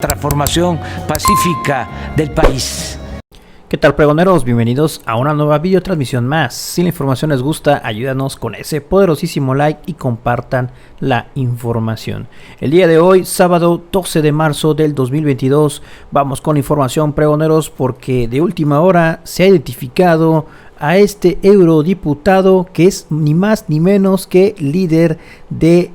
transformación pacífica del país. ¿Qué tal, pregoneros? Bienvenidos a una nueva videotransmisión más. Si la información les gusta, ayúdanos con ese poderosísimo like y compartan la información. El día de hoy, sábado 12 de marzo del 2022, vamos con información, pregoneros, porque de última hora se ha identificado a este eurodiputado que es ni más ni menos que líder de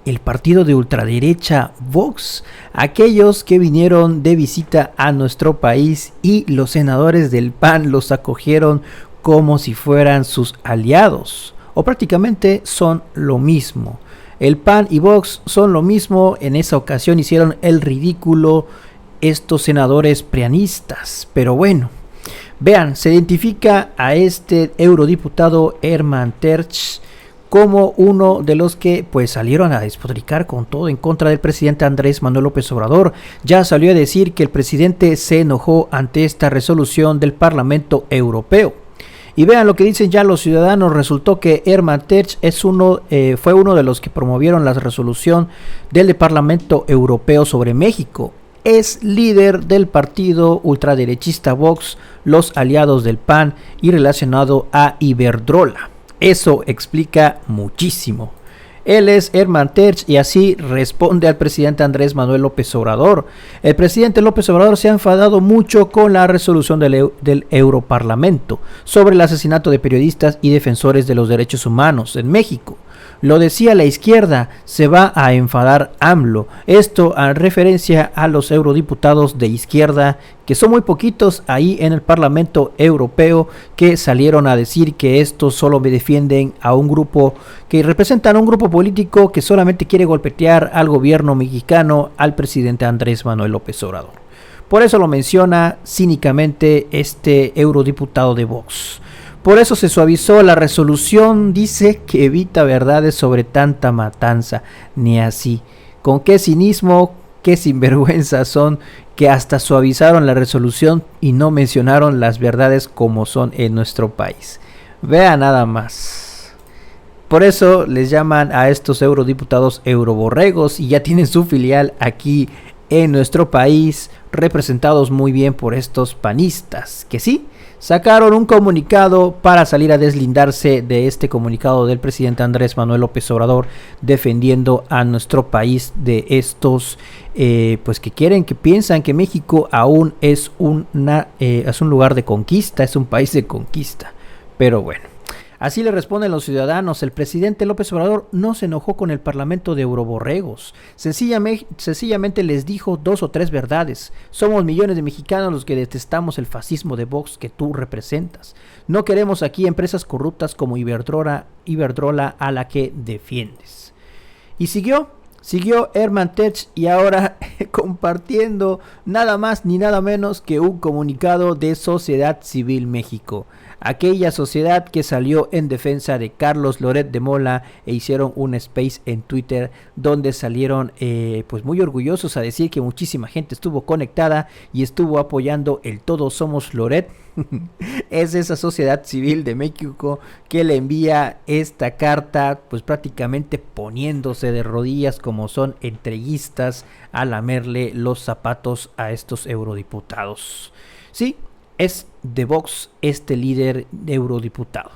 el partido de ultraderecha Vox, aquellos que vinieron de visita a nuestro país y los senadores del PAN los acogieron como si fueran sus aliados, o prácticamente son lo mismo. El PAN y Vox son lo mismo. En esa ocasión hicieron el ridículo estos senadores prianistas, pero bueno, vean, se identifica a este eurodiputado Herman Tertsch como uno de los que pues salieron a despotricar con todo en contra del presidente Andrés Manuel López Obrador. Ya salió a decir que el presidente se enojó ante esta resolución del Parlamento Europeo. Y vean lo que dicen ya los ciudadanos. Resultó que Herman Tertsch fue uno de los que promovieron la resolución del Parlamento Europeo sobre México. Es líder del partido ultraderechista Vox, los aliados del PAN, y relacionado a Iberdrola. Eso explica muchísimo. Él es Herman Tertsch y así responde al presidente Andrés Manuel López Obrador. El presidente López Obrador se ha enfadado mucho con la resolución del Europarlamento sobre el asesinato de periodistas y defensores de los derechos humanos en México. Lo decía la izquierda, se va a enfadar AMLO. Esto en referencia a los eurodiputados de izquierda, que son muy poquitos ahí en el Parlamento Europeo, que salieron a decir que estos solo defienden a un grupo, que representan a un grupo político que solamente quiere golpetear al gobierno mexicano, al presidente Andrés Manuel López Obrador. Por eso lo menciona cínicamente este eurodiputado de Vox. Por eso se suavizó la resolución, dice que evita verdades sobre tanta matanza. Ni así. Con qué cinismo, qué sinvergüenza son, que hasta suavizaron la resolución y no mencionaron las verdades como son en nuestro país. Vea nada más. Por eso les llaman a estos eurodiputados euroborregos y ya tienen su filial aquí en nuestro país, representados muy bien por estos panistas, que sí, sacaron un comunicado para salir a deslindarse de este comunicado del presidente Andrés Manuel López Obrador, defendiendo a nuestro país de estos pues que piensan que México aún es un lugar de conquista, es un país de conquista. Pero bueno, así le responden los ciudadanos. El presidente López Obrador no se enojó con el Parlamento de euroborregos. Sencillamente les dijo 2 o 3 verdades. Somos millones de mexicanos los que detestamos el fascismo de Vox que tú representas. No queremos aquí empresas corruptas como Iberdrola a la que defiendes. Y siguió Herman Tertsch y ahora compartiendo nada más ni nada menos que un comunicado de Sociedad Civil México. Aquella sociedad que salió en defensa de Carlos Loret de Mola e hicieron un space en Twitter donde salieron pues muy orgullosos a decir que muchísima gente estuvo conectada y estuvo apoyando el Todos Somos Loret. Es esa Sociedad Civil de México que le envía esta carta, pues prácticamente poniéndose de rodillas como son entreguistas a lamerle los zapatos a estos eurodiputados. Sí, es de Vox este líder de eurodiputado.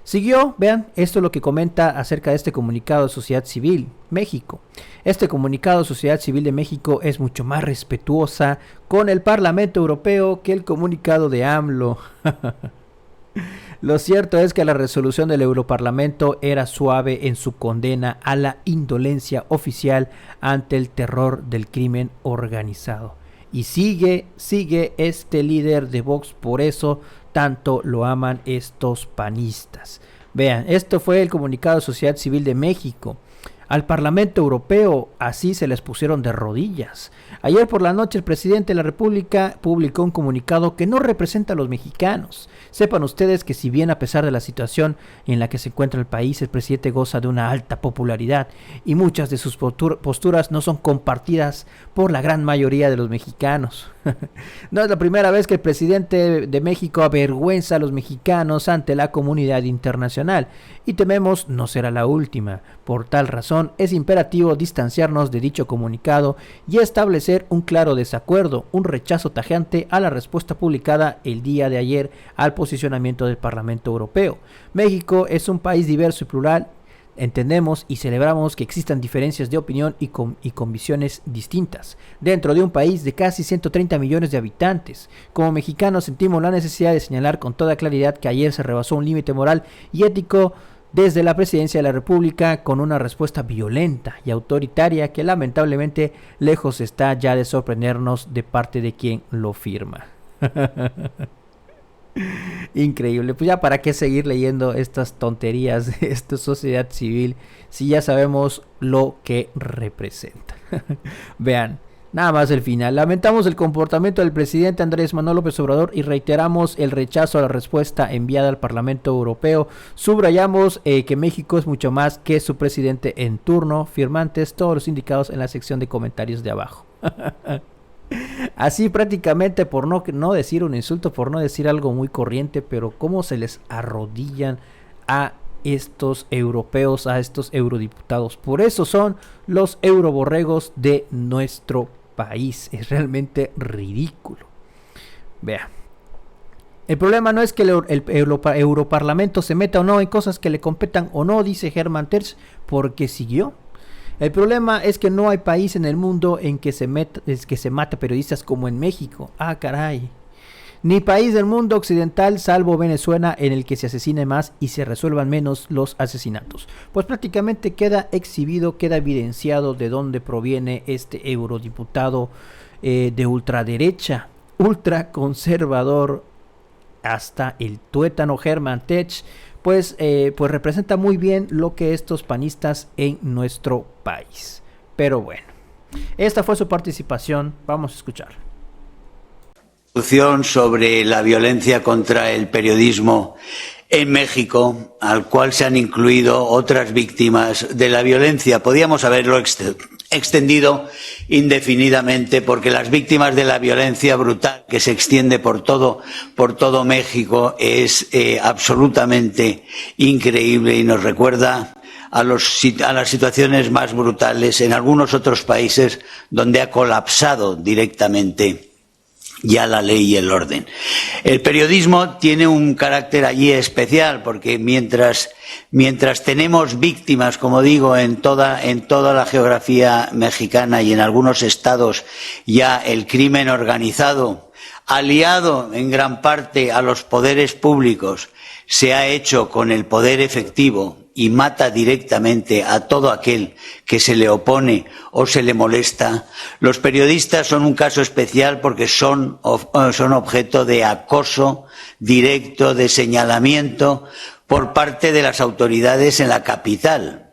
Siguió, vean, esto es lo que comenta acerca de este comunicado de Sociedad Civil México. Este comunicado de Sociedad Civil de México es mucho más respetuosa con el Parlamento Europeo que el comunicado de AMLO. Lo cierto es que la resolución del Europarlamento era suave en su condena a la indolencia oficial ante el terror del crimen organizado. Y sigue este líder de Vox, por eso tanto lo aman estos panistas. Vean, esto fue el comunicado de Sociedad Civil de México. Al Parlamento Europeo así se les pusieron de rodillas. Ayer por la noche el presidente de la República publicó un comunicado que no representa a los mexicanos. Sepan ustedes que si bien a pesar de la situación en la que se encuentra el país, el presidente goza de una alta popularidad y muchas de sus posturas no son compartidas por la gran mayoría de los mexicanos. No es la primera vez que el presidente de México avergüenza a los mexicanos ante la comunidad internacional y tememos no será la última. Por tal razón, situación es imperativo distanciarnos de dicho comunicado y establecer un claro desacuerdo, un rechazo tajante a la respuesta publicada el día de ayer al posicionamiento del Parlamento Europeo. México es un país diverso y plural. Entendemos y celebramos que existan diferencias de opinión y con visiones distintas dentro de un país de casi 130 millones de habitantes. Como mexicanos sentimos la necesidad de señalar con toda claridad que ayer se rebasó un límite moral y ético desde la presidencia de la República con una respuesta violenta y autoritaria que lamentablemente lejos está ya de sorprendernos de parte de quien lo firma. Increíble, pues ya para qué seguir leyendo estas tonterías de esta sociedad civil si ya sabemos lo que representa. Vean, nada más el final. Lamentamos el comportamiento del presidente Andrés Manuel López Obrador y reiteramos el rechazo a la respuesta enviada al Parlamento Europeo. Subrayamos que México es mucho más que su presidente en turno. Firmantes todos los indicados en la sección de comentarios de abajo. Así prácticamente, por no decir un insulto, por no decir algo muy corriente, pero cómo se les arrodillan a estos europeos, a estos eurodiputados. Por eso son los euroborregos de nuestro país. Es realmente ridículo. Vea. El problema no es que el Europarlamento se meta o no en cosas que le competan o no, dice Hermann Tertsch, porque siguió. El problema es que no hay país en el mundo en que se mate periodistas como en México. Ah, caray. Ni país del mundo occidental, salvo Venezuela, en el que se asesine más y se resuelvan menos los asesinatos. Pues prácticamente queda exhibido, queda evidenciado de dónde proviene este eurodiputado de ultraderecha, ultraconservador, hasta el tuétano Hermann Tertsch. Pues representa muy bien lo que estos panistas en nuestro país. Pero bueno, esta fue su participación, vamos a escuchar. Sobre la violencia contra el periodismo en México, al cual se han incluido otras víctimas de la violencia. Podíamos haberlo extendido indefinidamente, porque las víctimas de la violencia brutal que se extiende por todo México es absolutamente increíble y nos recuerda a las situaciones más brutales en algunos otros países donde ha colapsado directamente ya la ley y el orden. El periodismo tiene un carácter allí especial, porque mientras tenemos víctimas, como digo, en toda la geografía mexicana y en algunos estados, ya el crimen organizado, aliado en gran parte a los poderes públicos, se ha hecho con el poder efectivo y mata directamente a todo aquel que se le opone o se le molesta. Los periodistas son un caso especial porque son objeto de acoso directo, de señalamiento por parte de las autoridades en la capital.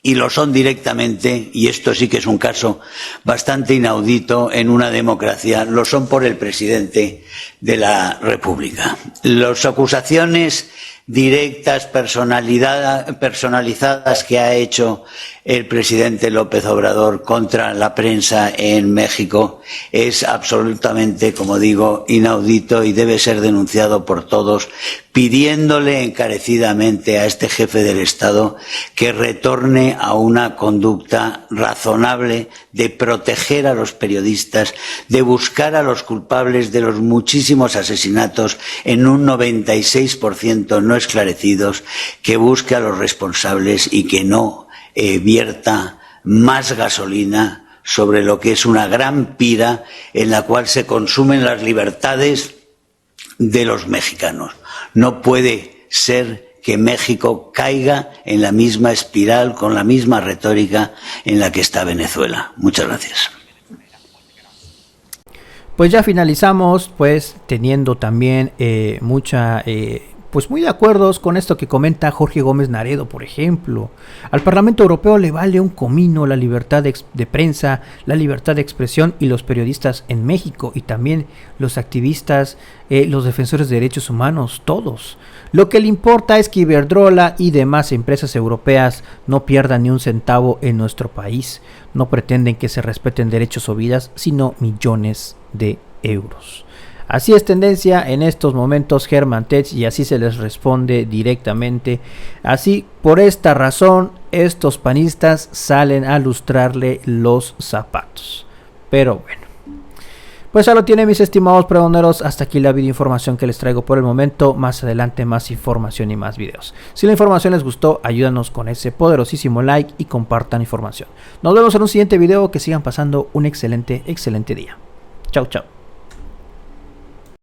Y lo son directamente, y esto sí que es un caso bastante inaudito en una democracia, lo son por el presidente de la República. Las acusaciones directas, personalizadas que ha hecho el presidente López Obrador contra la prensa en México es absolutamente, como digo, inaudito y debe ser denunciado por todos, pidiéndole encarecidamente a este jefe del Estado que retorne a una conducta razonable de proteger a los periodistas, de buscar a los culpables de los muchísimos asesinatos, en un 96% no esclarecidos, que busque a los responsables y que no vierta más gasolina sobre lo que es una gran pira en la cual se consumen las libertades de los mexicanos. No puede ser que México caiga en la misma espiral, con la misma retórica en la que está Venezuela. Muchas gracias. Pues ya finalizamos, pues teniendo también pues muy de acuerdo con esto que comenta Jorge Gómez Naredo, por ejemplo. Al Parlamento Europeo le vale un comino la libertad de prensa, la libertad de expresión y los periodistas en México, y también los activistas, los defensores de derechos humanos, todos. Lo que le importa es que Iberdrola y demás empresas europeas no pierdan ni un centavo en nuestro país. No pretenden que se respeten derechos o vidas, sino millones de euros. Así es tendencia en estos momentos Germán Tech y así se les responde directamente. Así, por esta razón, estos panistas salen a lustrarle los zapatos. Pero bueno, pues ya lo tienen, mis estimados pregoneros. Hasta aquí la videoinformación que les traigo por el momento. Más adelante más información y más videos. Si la información les gustó, ayúdanos con ese poderosísimo like y compartan información. Nos vemos en un siguiente video. Que sigan pasando un excelente día. Chau, chau.